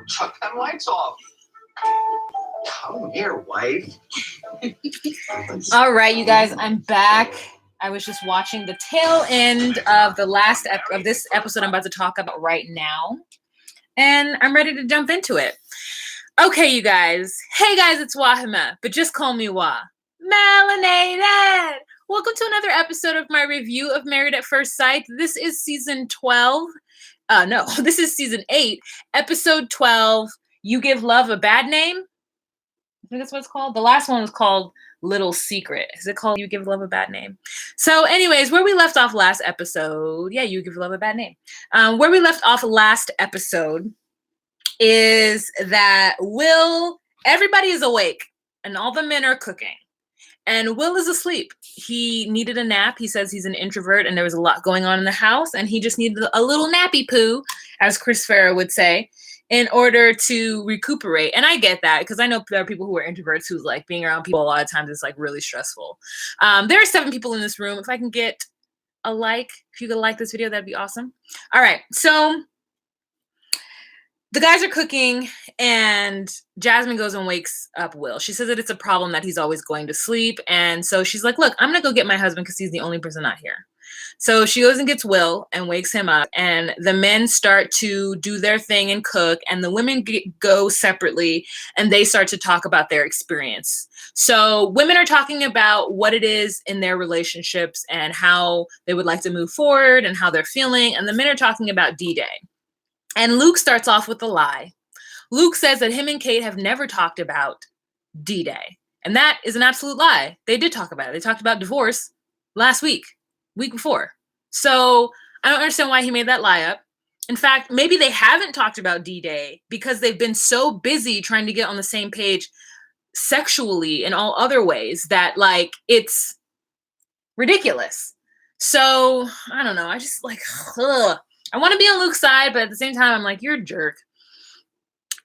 Shut them lights off. Come here, wife. All right, you guys, I'm back. I was just watching the tail end of the last of this episode I'm about to talk about right now, and I'm ready to jump into it. Okay, you guys. Hey, guys, it's Wahima, but just call me Wah. Melanated! Welcome to another episode of my review of Married at First Sight. This is season 12. This is season 8, episode 12, You Give Love a Bad Name? I think that's what it's called. The last one was called Little Secret. Is it called You Give Love a Bad Name? So anyways, where we left off last episode, You Give Love a Bad Name. Where we left off last episode is that everybody is awake and all the men are cooking. And Will is asleep. He needed a nap. He says he's an introvert and there was a lot going on in the house and he just needed a little nappy poo, as Chris Farrah would say, in order to recuperate. And I get that because I know there are people who are introverts who's like being around people a lot of times is like really stressful. There are 7 people in this room. If I can get a like, if you could like this video, that'd be awesome. All right. So the guys are cooking and Jasmine goes and wakes up Will. She says that it's a problem that he's always going to sleep. And so she's like, look, I'm going to go get my husband because he's the only person not here. So she goes and gets Will and wakes him up. And the men start to do their thing and cook. And the women go separately and they start to talk about their experience. So women are talking about what it is in their relationships and how they would like to move forward and how they're feeling. And the men are talking about D-Day. And Luke starts off with a lie. Luke says that him and Kate have never talked about D-Day. And that is an absolute lie. They did talk about it. They talked about divorce last week before. So I don't understand why he made that lie up. In fact, maybe they haven't talked about D-Day because they've been so busy trying to get on the same page sexually in all other ways that like it's ridiculous. So I don't know. I just like, ugh. I want to be on Luke's side, but at the same time, I'm like, you're a jerk.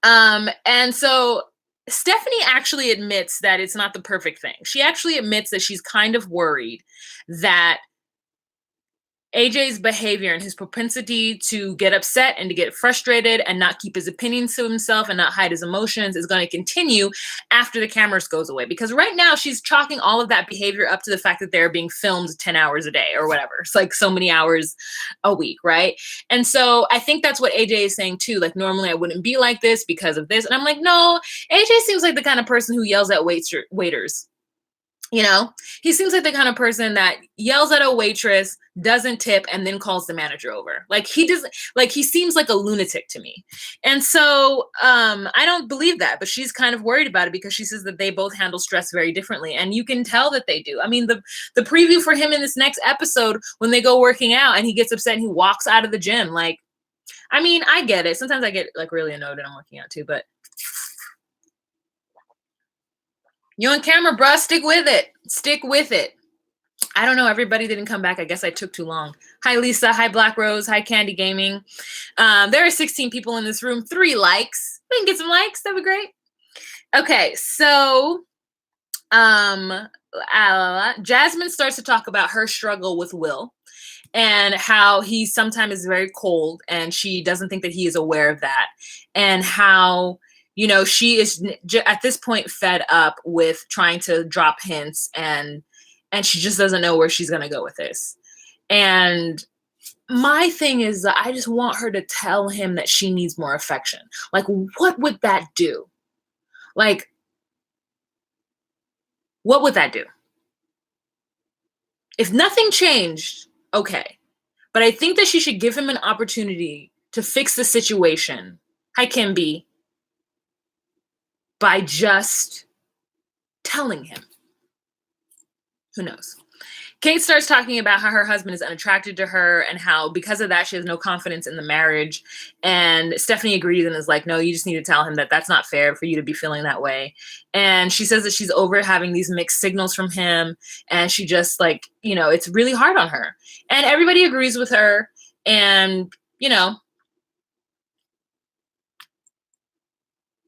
And so Stephanie actually admits that it's not the perfect thing. She actually admits that she's kind of worried that AJ's behavior and his propensity to get upset and to get frustrated and not keep his opinions to himself and not hide his emotions is going to continue after the cameras goes away. Because right now she's chalking all of that behavior up to the fact that they're being filmed 10 hours a day or whatever. It's like so many hours a week, right? And so I think that's what AJ is saying too. Like normally I wouldn't be like this because of this. And I'm like, no, AJ seems like the kind of person who yells at waiters. You know, he seems like the kind of person that yells at a waitress, doesn't tip, and then calls the manager over. Like he seems like a lunatic to me. And so I don't believe that, but she's kind of worried about it because she says that they both handle stress very differently. And you can tell that they do. I mean, the preview for him in this next episode, when they go working out and he gets upset and he walks out of the gym. Like, I mean, I get it. Sometimes I get like really annoyed when I'm working out too, but you on camera, bruh. Stick with it. Stick with it. I don't know. Everybody didn't come back. I guess I took too long. Hi, Lisa. Hi, Black Rose. Hi, Candy Gaming. There are 16 people in this room. 3 likes. We can get some likes. That'd be great. Okay, so Jasmine starts to talk about her struggle with Will and how he sometimes is very cold and she doesn't think that he is aware of that, and how you know, she is at this point fed up with trying to drop hints and she just doesn't know where she's going to go with this. And my thing is that I just want her to tell him that she needs more affection. Like, what would that do? Like, what would that do? If nothing changed, okay. But I think that she should give him an opportunity to fix the situation. Hi, Kimby. By just telling him. Who knows? Kate starts talking about how her husband is unattracted to her and how because of that she has no confidence in the marriage. And Stephanie agrees and is like, no, you just need to tell him that that's not fair for you to be feeling that way. And she says that she's over having these mixed signals from him. And she just like, you know, it's really hard on her. And everybody agrees with her. And, you know,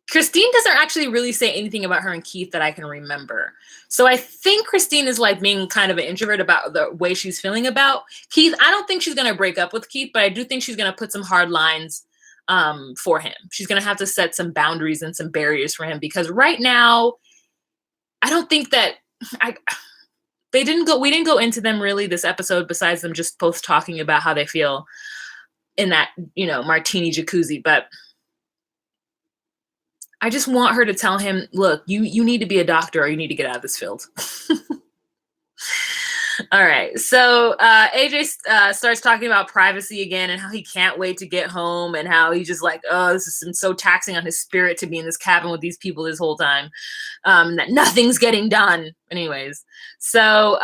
Christine doesn't actually really say anything about her and Keith that I can remember. So I think Christine is like being kind of an introvert about the way she's feeling about Keith. I don't think she's going to break up with Keith, but I do think she's going to put some hard lines for him. She's going to have to set some boundaries and some barriers for him, because right now, I don't think that we didn't go into them really this episode, besides them just both talking about how they feel in that, martini jacuzzi. But I just want her to tell him, look, you need to be a doctor, or you need to get out of this field. All right. So AJ starts talking about privacy again, and how he can't wait to get home, and how he's just like, oh, this has been so taxing on his spirit to be in this cabin with these people this whole time, that nothing's getting done. Anyways, so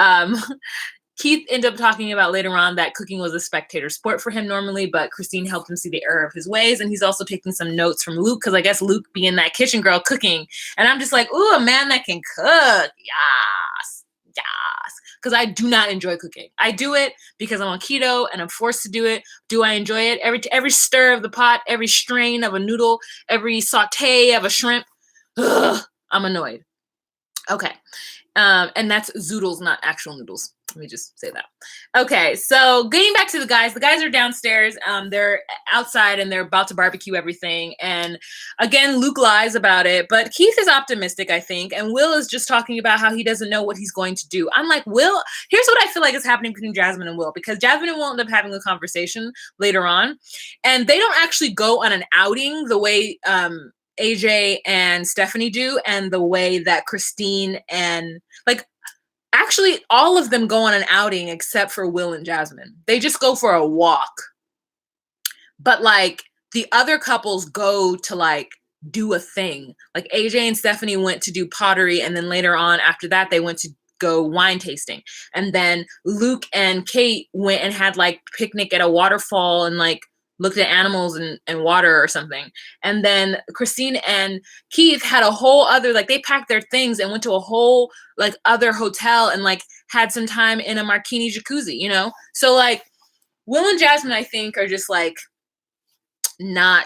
Keith ended up talking about later on that cooking was a spectator sport for him normally, but Christine helped him see the error of his ways. And he's also taking some notes from Luke, because I guess Luke being that kitchen girl cooking. And I'm just like, ooh, a man that can cook. Yes. Yes. Because I do not enjoy cooking. I do it because I'm on keto and I'm forced to do it. Do I enjoy it? Every stir of the pot, every strain of a noodle, every saute of a shrimp. Ugh, I'm annoyed. Okay. And that's zoodles, not actual noodles. Let me just say that. Okay, so getting back to the guys are downstairs. They're outside and they're about to barbecue everything. And again, Luke lies about it, but Keith is optimistic, I think. And Will is just talking about how he doesn't know what he's going to do. I'm like, Will, here's what I feel like is happening between Jasmine and Will, because Jasmine and Will end up having a conversation later on. And they don't actually go on an outing the way AJ and Stephanie do, and the way that Christine and actually all of them go on an outing except for Will and Jasmine. They just go for a walk. But the other couples go to do a thing. Like AJ and Stephanie went to do pottery, and then later on after that they went to go wine tasting. And then Luke and Kate went and had picnic at a waterfall and looked at animals and water or something. And then Christine and Keith had a whole other, they packed their things and went to a whole other hotel and had some time in a martini jacuzzi, So Will and Jasmine, I think, are just not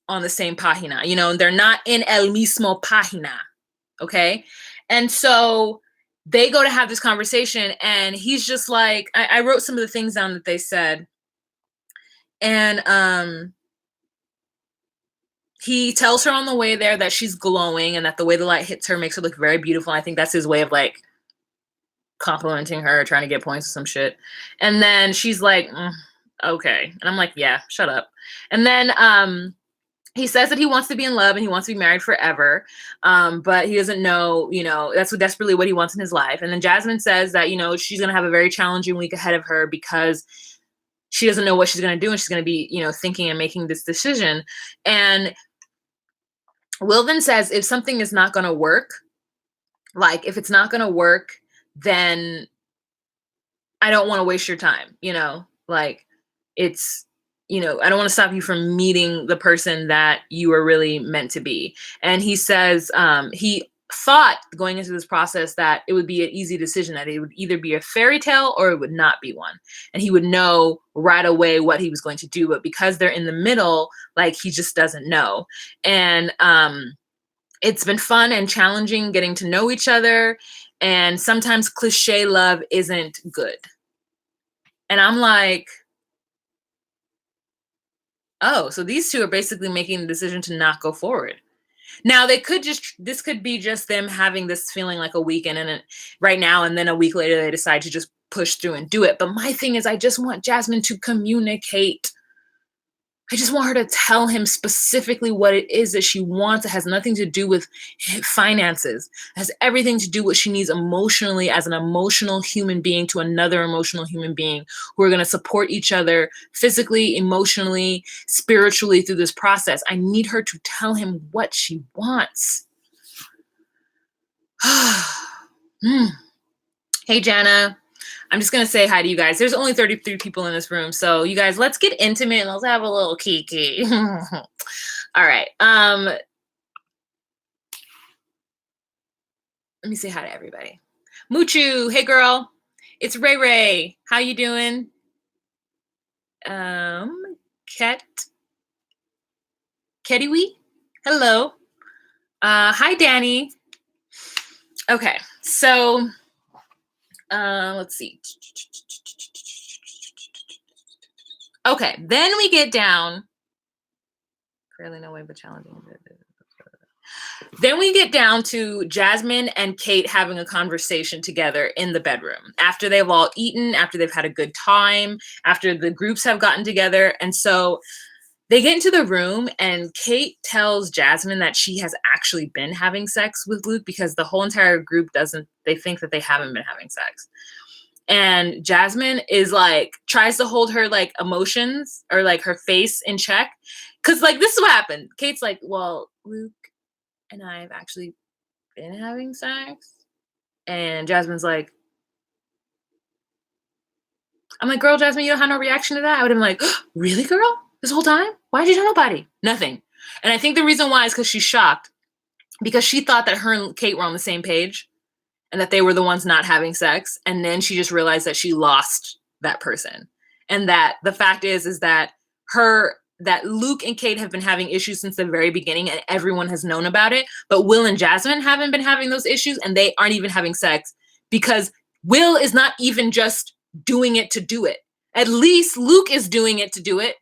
on the same página, and they're not in el mismo página. Okay. And so they go to have this conversation, and he's just I wrote some of the things down that they said. And he tells her on the way there that she's glowing, and that the way the light hits her makes her look very beautiful. And I think that's his way of complimenting her, trying to get points or some shit. And then she's like, okay. And I'm like, yeah, shut up. And then he says that he wants to be in love and he wants to be married forever. But he doesn't know, that's desperately what he wants in his life. And then Jasmine says that, she's going to have a very challenging week ahead of her, because she doesn't know what she's going to do, and she's going to be, thinking and making this decision. And Will then says, if something is not going to work, if it's not going to work, then I don't want to waste your time, it's, I don't want to stop you from meeting the person that you are really meant to be. And he says, he thought going into this process that it would be an easy decision, that it would either be a fairy tale or it would not be one. And he would know right away what he was going to do. But because they're in the middle, he just doesn't know. And it's been fun and challenging getting to know each other. And sometimes cliche love isn't good. And I'm like, oh, so these two are basically making the decision to not go forward. Now this could be just them having this feeling a weekend and right now, and then a week later they decide to just push through and do it. But my thing is, I just want Jasmine to communicate. I just want her to tell him specifically what it is that she wants. It has nothing to do with finances. It has everything to do with what she needs emotionally, as an emotional human being to another emotional human being, who are going to support each other physically, emotionally, spiritually through this process. I need her to tell him what she wants. Hey, Jana. I'm just going to say hi to you guys. There's only 33 people in this room. So you guys, let's get intimate and let's have a little kiki. All right. Let me say hi to everybody. Muchu. Hey, girl. It's Ray Ray. How you doing? Ketiwi. Hello. Hi, Danny. Okay. So let's see. Okay, then we get down Fairly no way, but challenging. Then we get down to Jasmine and Kate having a conversation together in the bedroom after they've all eaten, after they've had a good time, after the groups have gotten together. And so they get into the room and Kate tells Jasmine that she has actually been having sex with Luke because the whole entire group they think that they haven't been having sex. And Jasmine is like, tries to hold her like emotions or like her face in check. Cause like, this is what happened. Kate's like, well, Luke and I have actually been having sex. And Jasmine's like, I'm like, girl, Jasmine, you don't have no reaction to that? I would have been like, oh, really, girl? This whole time? Why did you tell nobody? Nothing. And I think the reason why is because she's shocked. Because she thought that her and Kate were on the same page and that they were the ones not having sex. And then she just realized that she lost that person. And that the fact is that that Luke and Kate have been having issues since the very beginning and everyone has known about it. But Will and Jasmine haven't been having those issues and they aren't even having sex because Will is not even just doing it to do it. At least Luke is doing it to do it,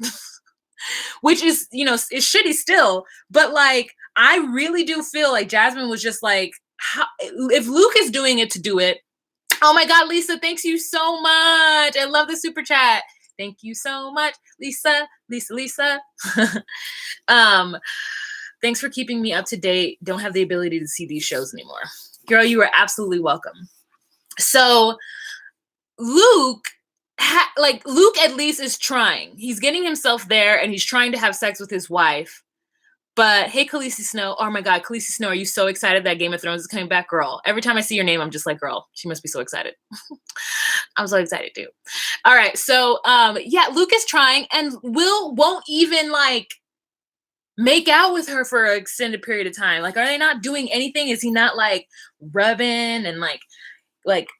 which is, is shitty still. But like, I really do feel like Jasmine was just like, if Luke is doing it to do it, oh my God, Lisa, thanks you so much. I love the super chat. Thank you so much, Lisa. Thanks for keeping me up to date. Don't have the ability to see these shows anymore. Girl, you are absolutely welcome. So Luke at least is trying. He's getting himself there and he's trying to have sex with his wife. But hey, Khaleesi Snow. Oh my God, Khaleesi Snow, are you so excited that Game of Thrones is coming back? Girl, every time I see your name, I'm just like, girl, she must be so excited. I'm so excited too. All right, so yeah, Luke is trying and Will won't even like make out with her for an extended period of time. Like, are they not doing anything? Is he not like rubbing and like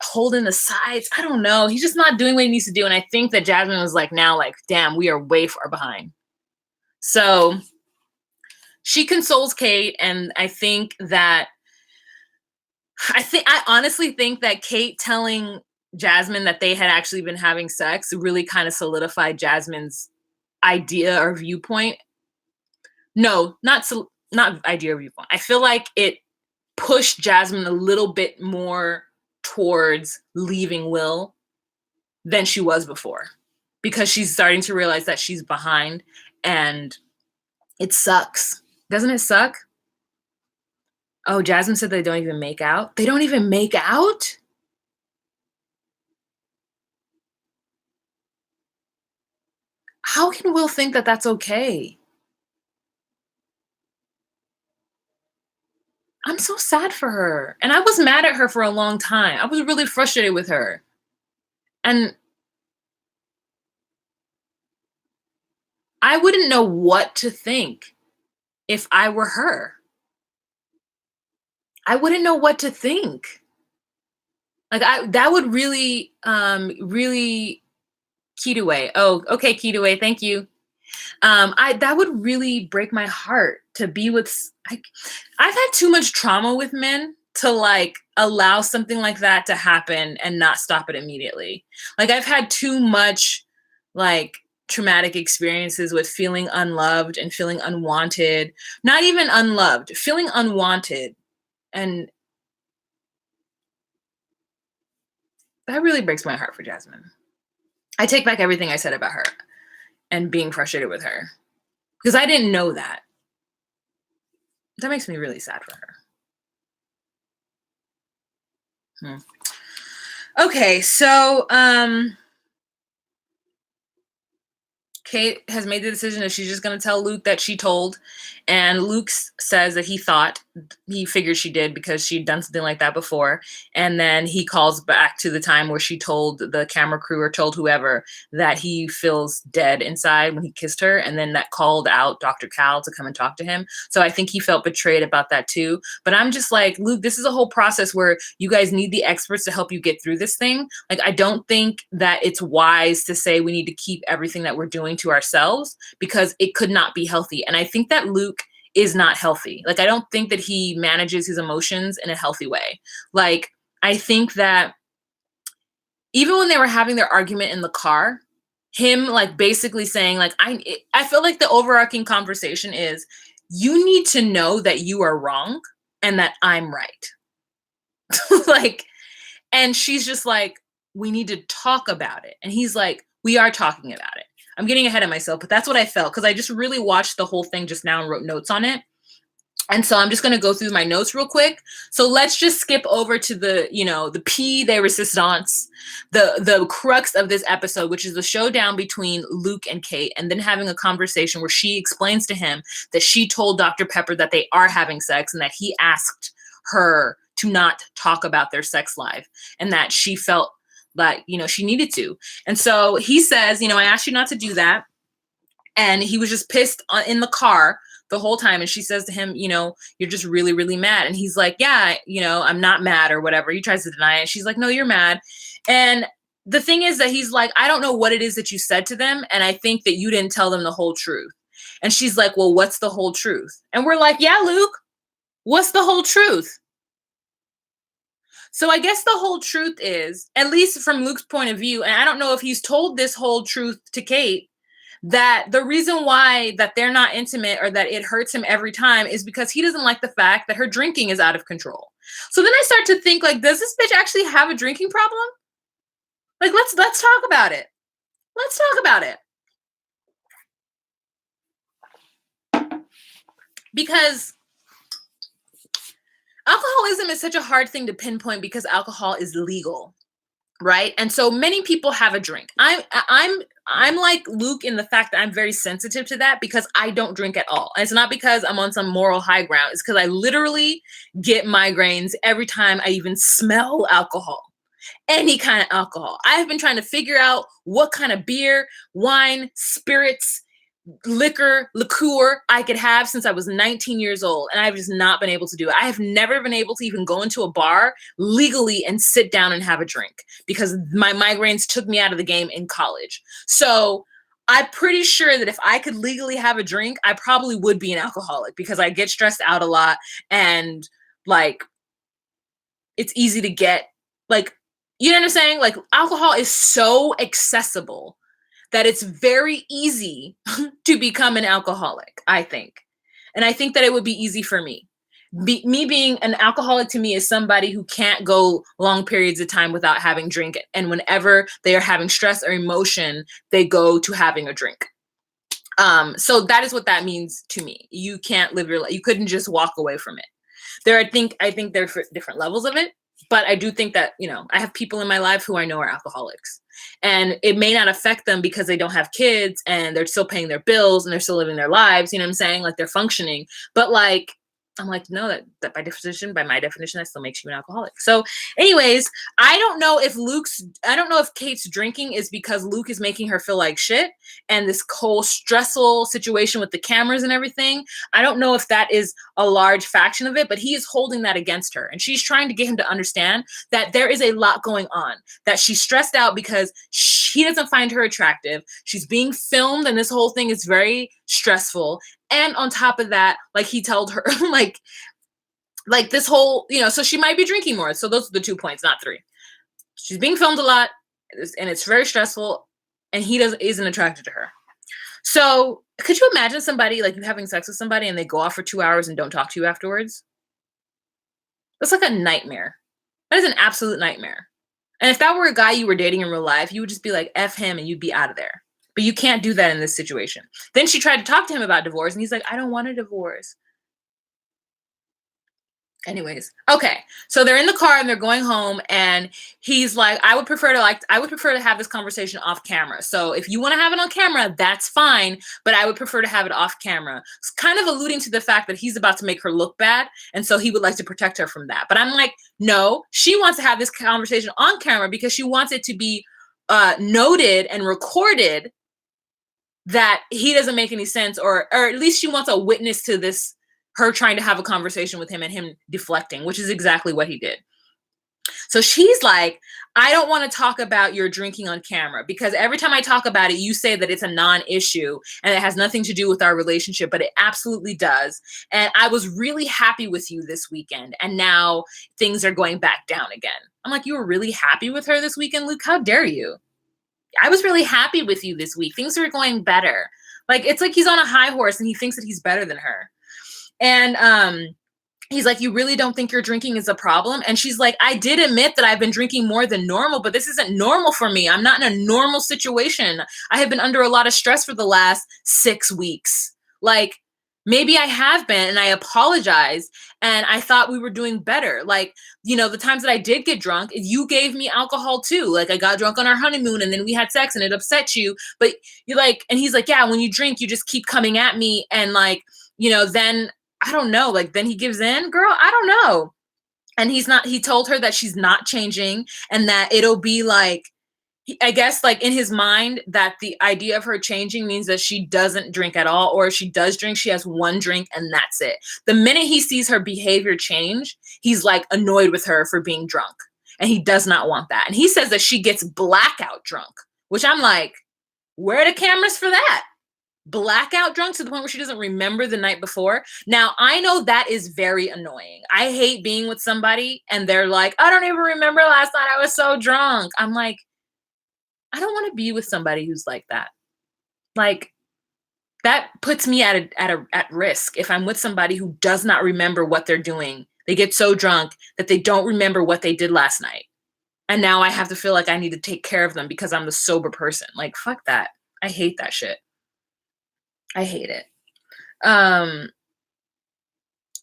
holding the sides? I don't know. He's just not doing what he needs to do. And I think that Jasmine was like, now like, damn, we are way far behind. So she consoles Kate, and I honestly think that Kate telling Jasmine that they had actually been having sex really kind of solidified Jasmine's idea or viewpoint. No, not idea or viewpoint. I feel like it pushed Jasmine a little bit more towards leaving Will than she was before, because she's starting to realize that she's behind, and it sucks. Doesn't it suck? Oh, Jasmine said they don't even make out. They don't even make out? How can Will think that that's okay? I'm so sad for her. And I was mad at her for a long time. I was really frustrated with her. And I wouldn't know what to think if I were her. I wouldn't know what to think. Like that would really, really Keetaway. Oh, okay, Keetaway, thank you. That would really break my heart to be with. I've had too much trauma with men to like allow something like that to happen and not stop it immediately. Like I've had too much like traumatic experiences with feeling unloved and feeling unwanted. Not even unloved, feeling unwanted. And that really breaks my heart for Jasmine. I take back everything I said about her and being frustrated with her, because I didn't know that. That makes me really sad for her. Okay, so Kate has made the decision that she's just going to tell Luke that she told, and Luke says that he figured she did because she'd done something like that before. And then he calls back to the time where she told the camera crew or told whoever that he feels dead inside when he kissed her. And then that called out Dr. Cal to come and talk to him. So I think he felt betrayed about that too. But I'm just like, Luke, this is a whole process where you guys need the experts to help you get through this thing. Like, I don't think that it's wise to say we need to keep everything that we're doing to ourselves, because it could not be healthy. And I think that Luke is not healthy. Like, I don't think that he manages his emotions in a healthy way. Like, I think that even when they were having their argument in the car, him like basically saying like, I feel like the overarching conversation is you need to know that you are wrong and that I'm right. Like, and she's just like, we need to talk about it. And he's like, we are talking about it. I'm getting ahead of myself, but that's what I felt because I just really watched the whole thing just now and wrote notes on it. And so I'm just going to go through my notes real quick. So let's just skip over to the, the P de resistance, the crux of this episode, which is the showdown between Luke and Kate, and then having a conversation where she explains to him that she told Dr. Pepper that they are having sex and that he asked her to not talk about their sex life and that she felt like, she needed to. And so he says, I asked you not to do that. And he was just pissed in the car the whole time. And she says to him, you're just really, really mad. And he's like, yeah, I'm not mad or whatever. He tries to deny it. She's like, no, you're mad. And the thing is that he's like, I don't know what it is that you said to them. And I think that you didn't tell them the whole truth. And she's like, well, what's the whole truth? And we're like, yeah, Luke, what's the whole truth? So I guess the whole truth is, at least from Luke's point of view, and I don't know if he's told this whole truth to Kate, that the reason why that they're not intimate or that it hurts him every time is because he doesn't like the fact that her drinking is out of control. So then I start to think, like, does this bitch actually have a drinking problem? Like, let's talk about it. Let's talk about it. Because alcoholism is such a hard thing to pinpoint because alcohol is legal, right? And so many people have a drink. I'm like Luke in the fact that I'm very sensitive to that because I don't drink at all. And it's not because I'm on some moral high ground. It's because I literally get migraines every time I even smell alcohol, any kind of alcohol. I have been trying to figure out what kind of beer, wine, spirits, liquor I could have since I was 19 years old, and I've just not been able to do it. I have never been able to even go into a bar legally and sit down and have a drink because my migraines took me out of the game in college. So I'm pretty sure that if I could legally have a drink, I probably would be an alcoholic because I get stressed out a lot and like it's easy to get, like, you know what I'm saying? Like, alcohol is so accessible that it's very easy to become an alcoholic, I think. And I think that it would be easy for me. Me being an alcoholic to me is somebody who can't go long periods of time without having drink. And whenever they are having stress or emotion, they go to having a drink. So that is what that means to me. You can't live your life. You couldn't just walk away from it. I think there are different levels of it. But I do think that, I have people in my life who I know are alcoholics. And it may not affect them because they don't have kids and they're still paying their bills and they're still living their lives. You know what I'm saying? Like, they're functioning. But like, I'm like, no, that by my definition, that still makes you an alcoholic. So anyways, I don't know if Kate's drinking is because Luke is making her feel like shit and this whole stressful situation with the cameras and everything. I don't know if that is a large faction of it, but he is holding that against her. And she's trying to get him to understand that there is a lot going on, that she's stressed out because he doesn't find her attractive. She's being filmed and this whole thing is very stressful. And on top of that, like, he told her, like this whole, so she might be drinking more. So those are the 2 points, not 3. She's being filmed a lot and it's very stressful and he isn't attracted to her. So could you imagine somebody, like, you having sex with somebody and they go off for 2 hours and don't talk to you afterwards? That's like a nightmare. That is an absolute nightmare. And if that were a guy you were dating in real life, you would just be like, F him, and you'd be out of there. But you can't do that in this situation. Then she tried to talk to him about divorce, and he's like, I don't want a divorce. Anyways, okay. So they're in the car and they're going home, and he's like, I would prefer to have this conversation off camera. So if you want to have it on camera, that's fine, but I would prefer to have it off camera. It's kind of alluding to the fact that he's about to make her look bad, and so he would like to protect her from that. But I'm like, no, she wants to have this conversation on camera because she wants it to be noted and recorded that he doesn't make any sense, or at least she wants a witness to this, her trying to have a conversation with him and him deflecting, which is exactly what he did. So she's like, I don't want to talk about your drinking on camera because every time I talk about it, you say that it's a non-issue and it has nothing to do with our relationship, but it absolutely does. And I was really happy with you this weekend, and now things are going back down again. I'm like, you were really happy with her this weekend, Luke? How dare you? I was really happy with you this week. Things are going better. Like, it's like he's on a high horse and he thinks that he's better than her. And he's like, you really don't think your drinking is a problem? And she's like, I did admit that I've been drinking more than normal, but this isn't normal for me. I'm not in a normal situation. I have been under a lot of stress for the last 6 weeks. Like, maybe I have been, and I apologize. And I thought we were doing better. Like, you know, the times that I did get drunk, you gave me alcohol too. Like, I got drunk on our honeymoon and then we had sex and it upset you. But you're like, and he's like, yeah, when you drink, you just keep coming at me. And like, you know, then I don't know, like then he gives in, girl, I don't know. And he told her that she's not changing and that it'll be like, I guess like in his mind that the idea of her changing means that she doesn't drink at all, or if she does drink, she has one drink and that's it. The minute he sees her behavior change, he's like annoyed with her for being drunk and he does not want that. And he says that she gets blackout drunk, which I'm like, where are the cameras for that? Blackout drunk to the point where she doesn't remember the night before. Now, I know that is very annoying. I hate being with somebody and they're like, I don't even remember last night. I was so drunk. I'm like, I don't want to be with somebody who's like that. Like, that puts me at risk. If I'm with somebody who does not remember what they're doing, they get so drunk that they don't remember what they did last night. And now I have to feel like I need to take care of them because I'm the sober person. Like, fuck that. I hate that shit. I hate it.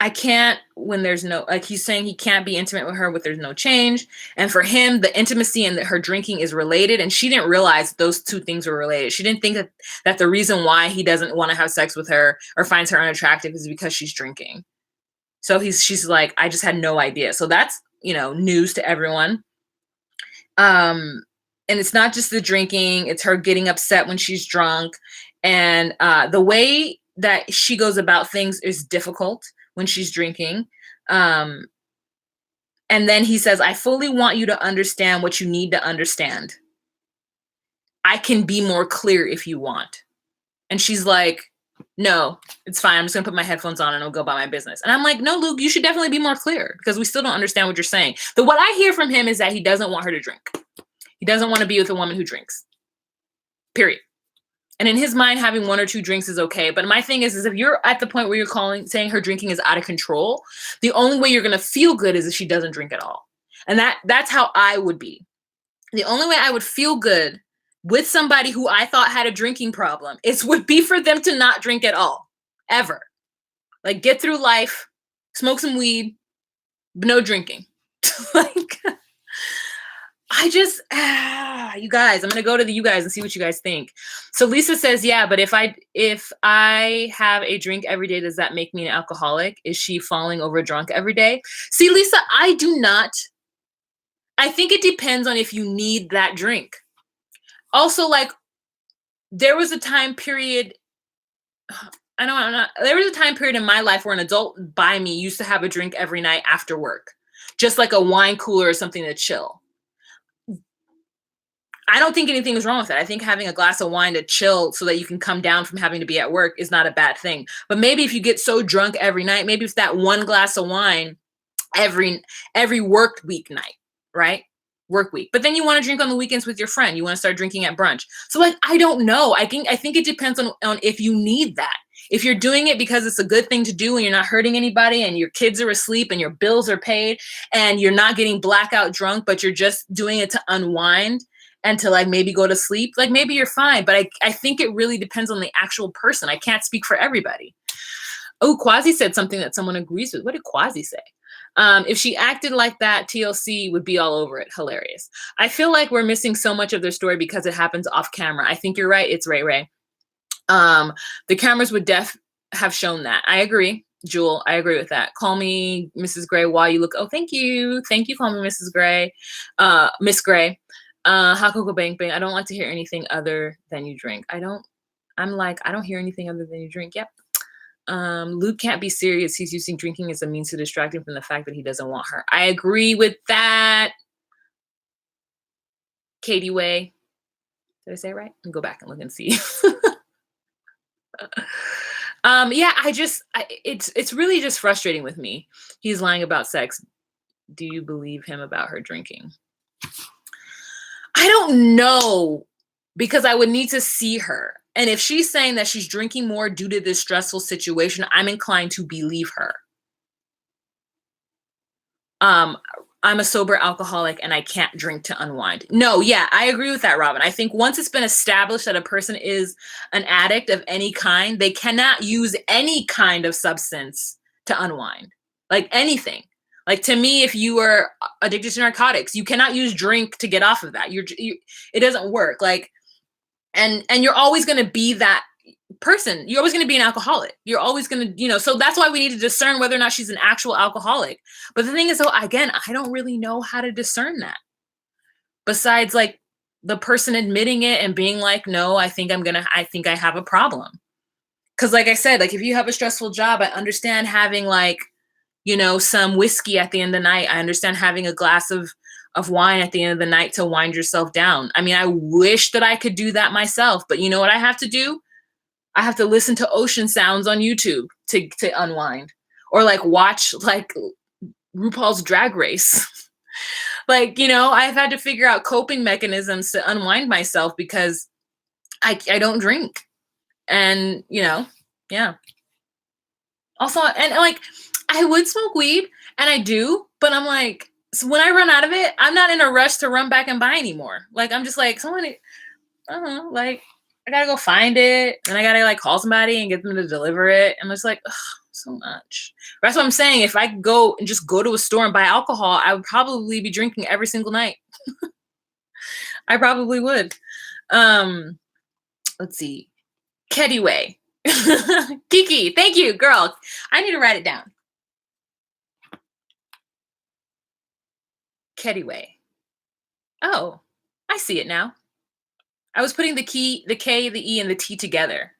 I can't when there's no, like he's saying he can't be intimate with her when there's no change. And for him, the intimacy and her drinking is related. And she didn't realize those two things were related. She didn't think that the reason why he doesn't want to have sex with her or finds her unattractive is because she's drinking. So she's like, I just had no idea. So that's, you know, news to everyone. And it's not just the drinking, it's her getting upset when she's drunk. And the way that she goes about things is difficult when she's drinking. And then he says, I fully want you to understand what you need to understand. I can be more clear if you want. And she's like, no, it's fine. I'm just gonna put my headphones on and I'll go about my business. And I'm like, no, Luke, you should definitely be more clear because we still don't understand what you're saying. But what I hear from him is that he doesn't want her to drink. He doesn't want to be with a woman who drinks. Period. And in his mind, having 1 or 2 drinks is okay. But my thing is if you're at the point where you're saying her drinking is out of control, the only way you're going to feel good is if she doesn't drink at all. And that's how I would be. The only way I would feel good with somebody who I thought had a drinking problem would be for them to not drink at all, ever. Like, get through life, smoke some weed, but no drinking. Like, I just, you guys, I'm going to go to you guys and see what you guys think. So Lisa says, yeah, but if I have a drink every day, does that make me an alcoholic? Is she falling over drunk every day? See, Lisa, I do not. I think it depends on if you need that drink. Also, like, there was a time period, there was a time period in my life where an adult by me used to have a drink every night after work, just like a wine cooler or something to chill. I don't think anything is wrong with that. I think having a glass of wine to chill so that you can come down from having to be at work is not a bad thing. But maybe if you get so drunk every night, maybe it's that one glass of wine every work week night, right? Work week. But then you want to drink on the weekends with your friend. You want to start drinking at brunch. So like, I don't know. I think it depends on if you need that. If you're doing it because it's a good thing to do and you're not hurting anybody and your kids are asleep and your bills are paid and you're not getting blackout drunk, but you're just doing it to unwind and to like maybe go to sleep, like maybe you're fine. But I think it really depends on the actual person. I can't speak for everybody. Oh, Quasi said something that someone agrees with. What did Quasi say? If she acted like that, TLC would be all over it. Hilarious. I feel like we're missing so much of their story because it happens off camera. I think you're right. It's Ray. The cameras would have shown that. I agree, Jewel. I agree with that. Call me Mrs. Gray while you look. Oh, thank you. Thank you. Call me Mrs. Gray. Miss Gray. Hakoko Bang Bang. I don't like to hear anything other than you drink. I don't hear anything other than you drink. Yep. Luke can't be serious. He's using drinking as a means to distract him from the fact that he doesn't want her. I agree with that. Katie Way. Did I say it right? Let me go back and look and see. Yeah, it's really just frustrating with me. He's lying about sex. Do you believe him about her drinking? I don't know because I would need to see her. And if she's saying that she's drinking more due to this stressful situation, I'm inclined to believe her. I'm a sober alcoholic and I can't drink to unwind. No, yeah, I agree with that, Robin. I think once it's been established that a person is an addict of any kind, they cannot use any kind of substance to unwind. Like anything. Like to me, if you are addicted to narcotics, you cannot use drink to get off of that. It doesn't work. Like, and you're always going to be that person. You're always going to be an alcoholic. You're always going to, so that's why we need to discern whether or not she's an actual alcoholic. But the thing is, though, again, I don't really know how to discern that. Besides, like, the person admitting it and being like, no, I think I have a problem. Because like I said, like, if you have a stressful job, I understand having like, some whiskey at the end of the night. I understand having a glass of wine at the end of the night to wind yourself down. I mean, I wish that I could do that myself, but you know what I have to do? I have to listen to ocean sounds on YouTube to unwind, or like watch like RuPaul's Drag Race. Like, I've had to figure out coping mechanisms to unwind myself because I don't drink. And, yeah. Also, and like, I would smoke weed and I do, but I'm like, so when I run out of it, I'm not in a rush to run back and buy anymore. Like, I'm just like, like, I gotta go find it, and I gotta like call somebody and get them to deliver it. And it's like, ugh, so much. That's what I'm saying. If I could go to a store and buy alcohol, I would probably be drinking every single night. I probably would. Let's see. Kedyway. Kiki, thank you, girl. I need to write it down. Kedyway. Oh, I see it now. I was putting the K, the E, and the T together.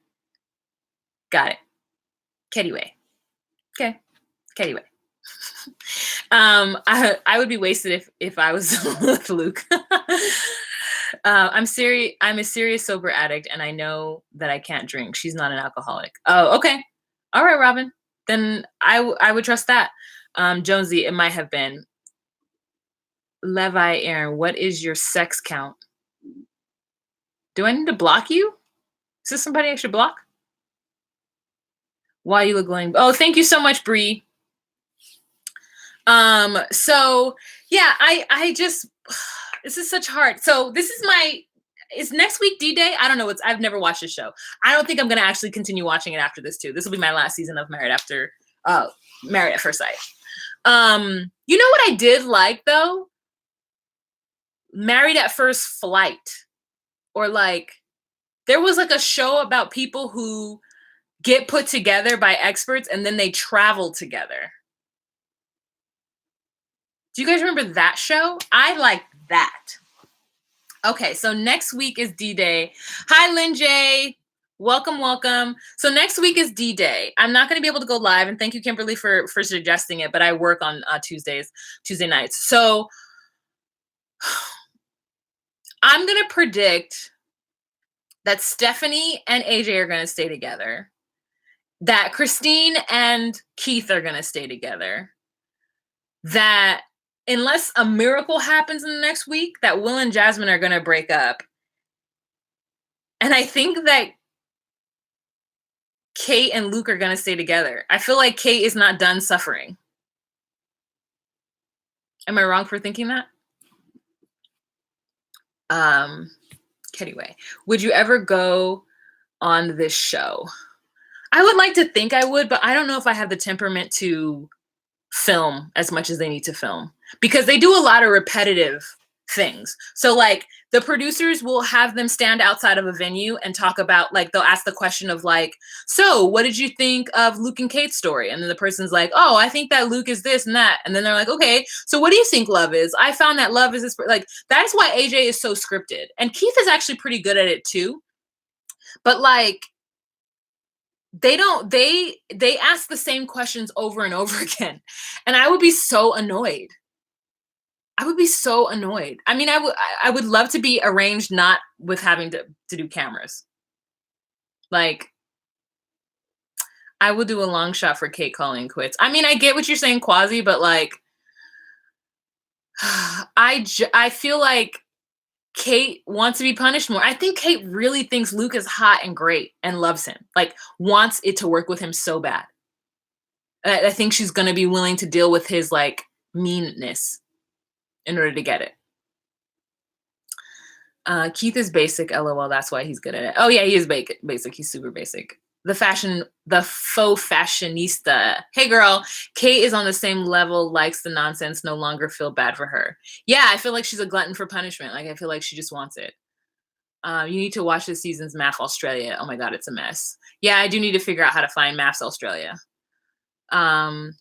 Got it. Kedyway. Okay. Kedyway. I would be wasted if I was with Luke. I'm a serious sober addict, and I know that I can't drink. She's not an alcoholic. Oh, okay. All right, Robin. Then I would trust that. Jonesy, it might have been. Levi Aaron, what is your sex count? Do I need to block you? Is this somebody I should block? Why you look glowing? Oh, thank you so much, Bree. So yeah, I just, this is such hard. So this is is next week D-Day? I don't know. I've never watched this show. I don't think I'm going to actually continue watching it after this too. This will be my last season of Married at First Sight. You know what I did like though? Married at First Flight. Or like, there was like a show about people who get put together by experts and then they travel together. Do you guys remember that show? I like that. Okay, so next week is D-Day. Hi, Lynn J. Welcome. So next week is D-Day. I'm not going to be able to go live, and thank you, Kimberly, for suggesting it, but I work on Tuesday nights. So I'm going to predict that Stephanie and AJ are going to stay together, that Christine and Keith are going to stay together, that unless a miracle happens in the next week, that Will and Jasmine are going to break up. And I think that Kate and Luke are going to stay together. I feel like Kate is not done suffering. Am I wrong for thinking that? Anyway, would you ever go on this show? I would like to think I would, but I don't know if I have the temperament to film as much as they need to film, because they do a lot of repetitive things. So like the producers will have them stand outside of a venue and talk about, like, they'll ask the question of like, so what did you think of Luke and Kate's story? And then the person's like, oh, I think that Luke is this and that. And then they're like, okay, so what do you think love is? I found that love is this. Like, that's why AJ is so scripted. And Keith is actually pretty good at it too. But like, they ask the same questions over and over again. And I would be so annoyed. I mean, I would love to be arranged not with having to do cameras. Like, I would do a long shot for Kate calling quits. I mean, I get what you're saying, Quasi, but like, I feel like Kate wants to be punished more. I think Kate really thinks Luke is hot and great and loves him. Like, wants it to work with him so bad. I think she's going to be willing to deal with his, like, meanness in order to get it. Keith is basic, LOL. That's why he's good at it. Oh, yeah, he is basic. He's super basic. The faux fashionista. Hey, girl, Kate is on the same level, likes the nonsense, no longer feel bad for her. Yeah, I feel like she's a glutton for punishment. Like, I feel like she just wants it. You need to watch this season's Math Australia. Oh my God, it's a mess. Yeah, I do need to figure out how to find Maths Australia.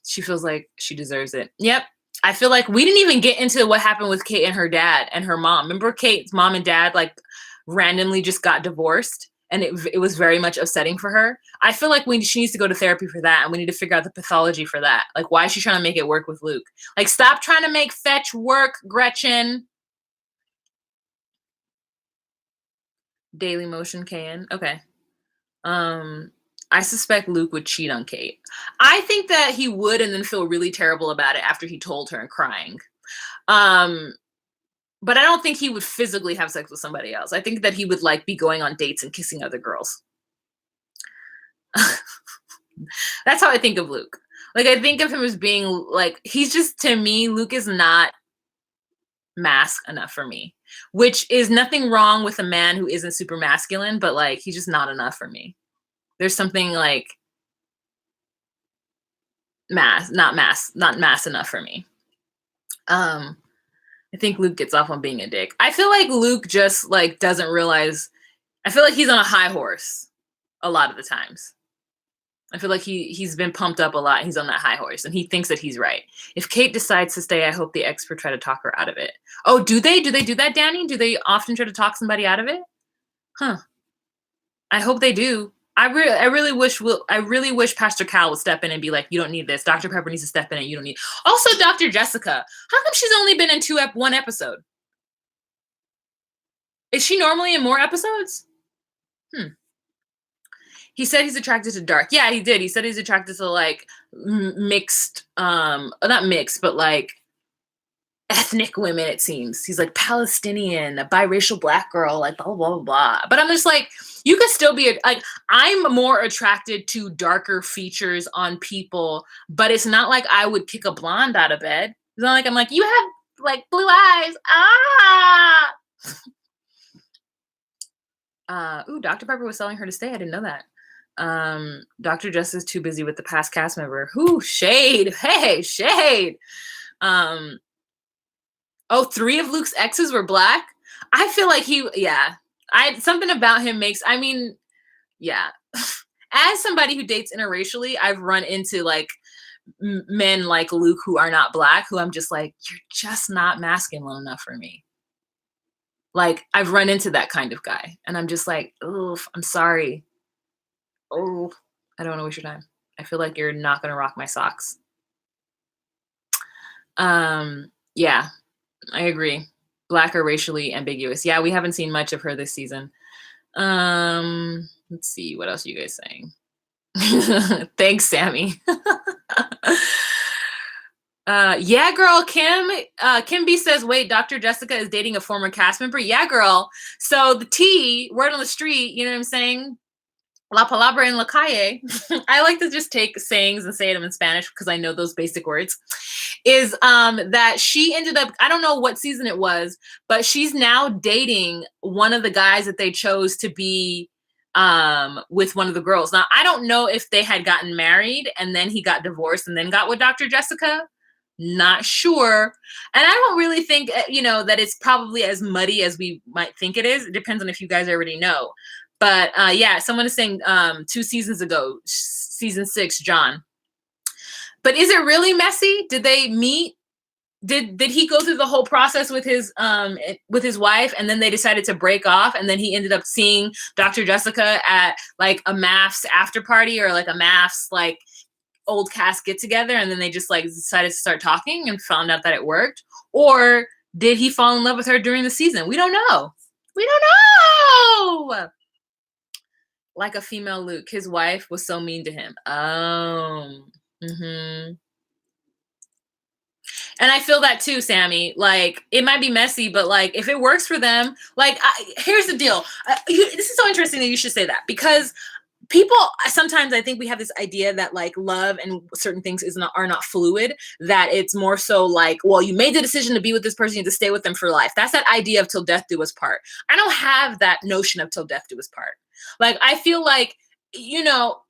She feels like she deserves it. Yep. I feel like we didn't even get into what happened with Kate and her dad and her mom. Remember Kate's mom and dad, like, randomly just got divorced? And it was very much upsetting for her. I feel like she needs to go to therapy for that, and we need to figure out the pathology for that. Like, why is she trying to make it work with Luke? Like, stop trying to make fetch work, Gretchen. Daily Motion KN. Okay. I suspect Luke would cheat on Kate. I think that he would, and then feel really terrible about it after he told her and crying. But I don't think he would physically have sex with somebody else. I think that he would, like, be going on dates and kissing other girls. That's how I think of Luke. Like, I think of him as being, like, he's just, to me, Luke is not mask enough for me, which is nothing wrong with a man who isn't super masculine, but, like, he's just not enough for me. There's something, like, not mass enough for me. I think Luke gets off on being a dick. I feel like Luke just, like, doesn't realize. I feel like he's on a high horse a lot of the times. I feel like he's been pumped up a lot. He's on that high horse, and he thinks that he's right. If Kate decides to stay, I hope the expert try to talk her out of it. Oh, do they? Do they do that, Danny? Do they often try to talk somebody out of it? Huh. I hope they do. I really wish Pastor Cal would step in and be like, you don't need this. Dr. Pepper needs to step in and you don't need. Also, Dr. Jessica, how come she's only been in one episode? Is she normally in more episodes? He said he's attracted to dark. Yeah, he did. He said he's attracted to, like, mixed, not mixed, but, like, ethnic women, it seems. He's like Palestinian, a biracial black girl, like blah, blah, blah, blah. But I'm just like, you could still be, like, I'm more attracted to darker features on people, but it's not like I would kick a blonde out of bed. It's not like I'm like, you have, like, blue eyes. Ooh, Dr. Pepper was selling her to stay. I didn't know that. Dr. Jess is too busy with the past cast member. Who? Shade. Hey, shade. Oh, 3 of Luke's exes were black. I feel like something about him makes, I mean, yeah. As somebody who dates interracially, I've run into, like, men like Luke who are not black, who I'm just like, you're just not masculine enough for me. Like, I've run into that kind of guy, and I'm just like, oh, I'm sorry. Oh, I don't want to waste your time. I feel like you're not going to rock my socks. Yeah, I agree. Black or racially ambiguous. Yeah, we haven't seen much of her this season. Let's see. What else are you guys saying? Thanks, Sammy. Yeah, girl. Kim B says, wait, Dr. Jessica is dating a former cast member? Yeah, girl. So the T, word on the street, you know what I'm saying? La palabra en la calle. I like to just take sayings and say them in Spanish because I know those basic words. Is that she ended up, I don't know what season it was, but she's now dating one of the guys that they chose to be with one of the girls. Now, I don't know if they had gotten married and then he got divorced and then got with Dr. Jessica. Not sure. And I don't really think, that it's probably as muddy as we might think it is. It depends on if you guys already know. But yeah, someone is saying 2 seasons ago, season 6, John. But is it really messy? Did they meet? Did he go through the whole process with his wife, and then they decided to break off, and then he ended up seeing Dr. Jessica at, like, a MAFS after party, or like a MAFS, like, old cast get together, and then they just, like, decided to start talking and found out that it worked? Or did he fall in love with her during the season? We don't know. We don't know. Like a female Luke, his wife was so mean to him. Oh. And I feel that too, Sammy. Like, it might be messy, but like, if it works for them, like, here's the deal. This is so interesting that you should say that, because people sometimes, I think we have this idea that like love and certain things are not fluid, that it's more so like, well, you made the decision to be with this person, you have to stay with them for life. That's that idea of till death do us part. I don't have that notion of till death do us part. Like, I feel like,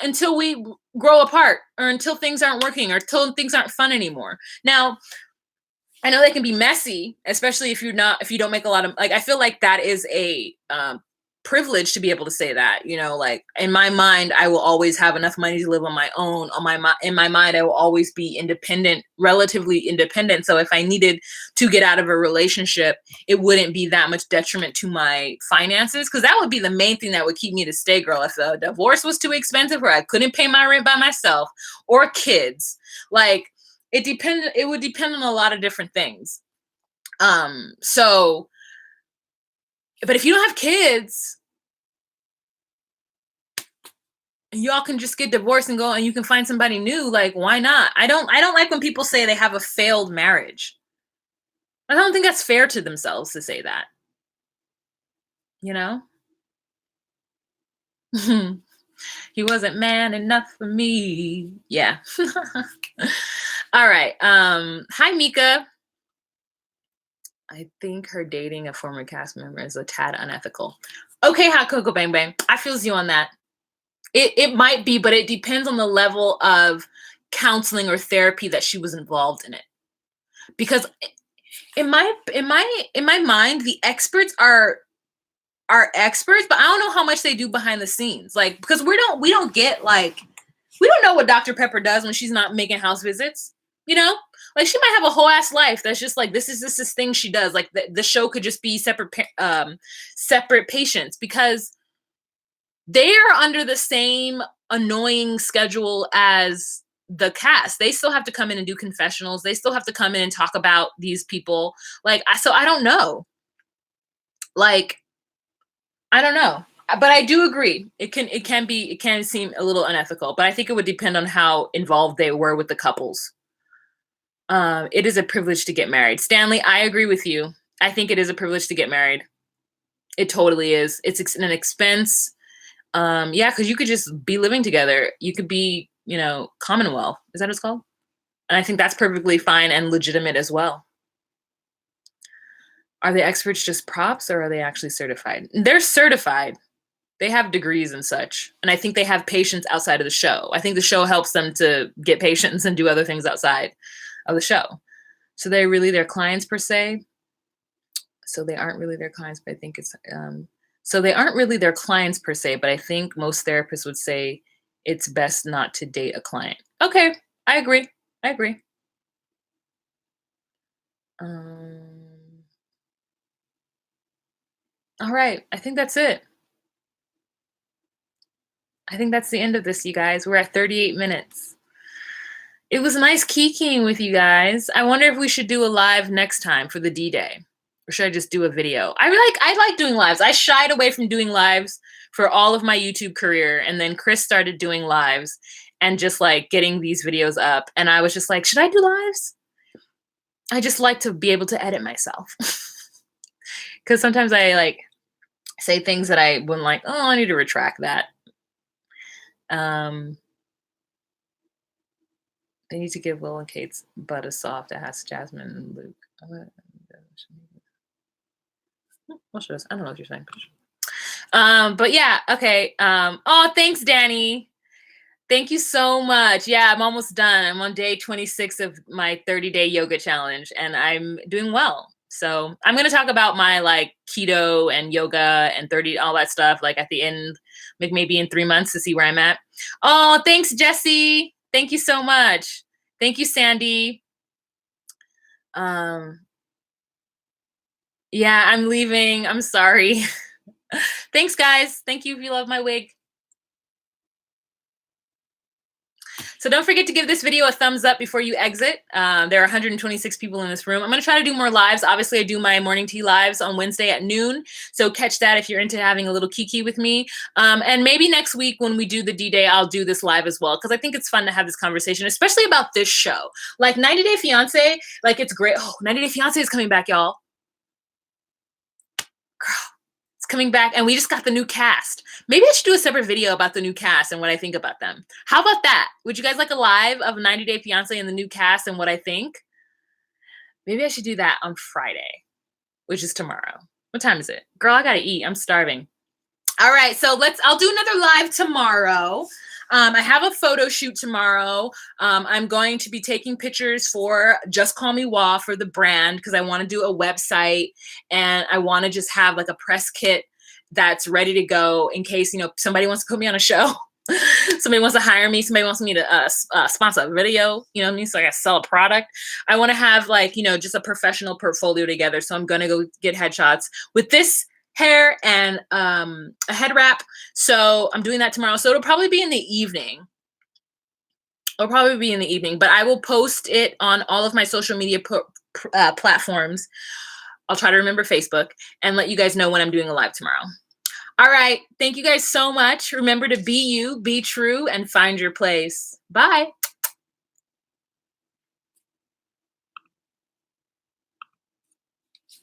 until we grow apart, or until things aren't working, or until things aren't fun anymore. Now, I know they can be messy, especially if you don't make a lot of, like, I feel like that is a privilege to be able to say that, like, in my mind, I will always have enough money to live on my own. In my mind, I will always be independent, relatively independent. So if I needed to get out of a relationship, it wouldn't be that much detriment to my finances, because that would be the main thing that would keep me to stay, girl. If a divorce was too expensive, or I couldn't pay my rent by myself, or kids, like, it would depend on a lot of different things. So, but if you don't have kids, y'all can just get divorced and go, and you can find somebody new. Like, why not? I don't like when people say they have a failed marriage. I don't think that's fair to themselves to say that. He wasn't man enough for me. Yeah. All right. Hi, Mika. I think her dating a former cast member is a tad unethical. Okay, Hot Cocoa Bang Bang. I feel you on that. It might be, but it depends on the level of counseling or therapy that she was involved in it. Because in my mind, the experts are experts, but I don't know how much they do behind the scenes. Like, because we don't get, like, we don't know what Dr. Pepper does when she's not making house visits. Like, she might have a whole ass life that's just like, this is this thing she does. Like, the show could just be separate patients, because they are under the same annoying schedule as the cast. They still have to come in and do confessionals. They still have to come in and talk about these people. Like, so I don't know. Like, I don't know. But I do agree. It can seem a little unethical, but I think it would depend on how involved they were with the couples. It is a privilege to get married. Stanley, I agree with you. I think it is a privilege to get married. It totally is. It's an expense. Yeah, because you could just be living together. You could be, Commonwealth. Is that what it's called? And I think that's perfectly fine and legitimate as well. Are the experts just props, or are they actually certified? They're certified. They have degrees and such. And I think they have patients outside of the show. I think the show helps them to get patients and do other things outside of the show. So they're really their clients per se. So they aren't really their clients, but I think it's, so they aren't really their clients per se, but I think most therapists would say it's best not to date a client. Okay, I agree. All right, I think that's it. I think that's the end of this, you guys. We're at 38 minutes. It was nice kikiing with you guys. I wonder if we should do a live next time for the D-Day. Or should I just do a video? I like doing lives. I shied away from doing lives for all of my YouTube career. And then Chris started doing lives and just like getting these videos up. And I was just like, should I do lives? I just like to be able to edit myself. Because sometimes I like say things that I wouldn't like, oh, I need to retract that. They need to give Will and Kate's butt a soft. It has Jasmine and Luke. What should I don't know what you're saying. But yeah, okay. Oh, thanks, Danny. Thank you so much. Yeah, I'm almost done. I'm on day 26 of my 30-day yoga challenge, and I'm doing well. So I'm going to talk about my like keto and yoga and 30, all that stuff, like at the end, like maybe in 3 months to see where I'm at. Oh, thanks, Jesse. Thank you so much. Thank you, Sandy. Yeah, I'm leaving. I'm sorry. Thanks, guys. Thank you if you love my wig. So don't forget to give this video a thumbs up before you exit. There are 126 people in this room. I'm going to try to do more lives. Obviously, I do my morning tea lives on Wednesday at noon. So catch that if you're into having a little kiki with me. And maybe next week when we do the D-Day, I'll do this live as well, because I think it's fun to have this conversation, especially about this show. Like 90 Day Fiancé, like it's great. Oh, 90 Day Fiancé is coming back, y'all. Girl, it's coming back, and we just got the new cast. Maybe I should do a separate video about the new cast and what I think about them. How about that? Would you guys like a live of 90 Day Fiancé and the new cast and what I think? Maybe I should do that on Friday, which is tomorrow. What time is it? Girl, I gotta eat. I'm starving. All right, so I'll do another live tomorrow. I have a photo shoot tomorrow. I'm going to be taking pictures for Just Call Me Wah for the brand, because I want to do a website, and I want to just have like a press kit that's ready to go in case, you know, somebody wants to put me on a show. Somebody wants to hire me. Somebody wants me to sponsor a video, you know what I mean? So I got to sell a product. I want to have like, you know, just a professional portfolio together. So I'm going to go get headshots with this hair and a head wrap. So I'm doing that tomorrow. So it'll probably be in the evening. But I will post it on all of my social media platforms. I'll try to remember Facebook and let you guys know when I'm doing a live tomorrow. All right. Thank you guys so much. Remember to be you, be true, and find your place. Bye.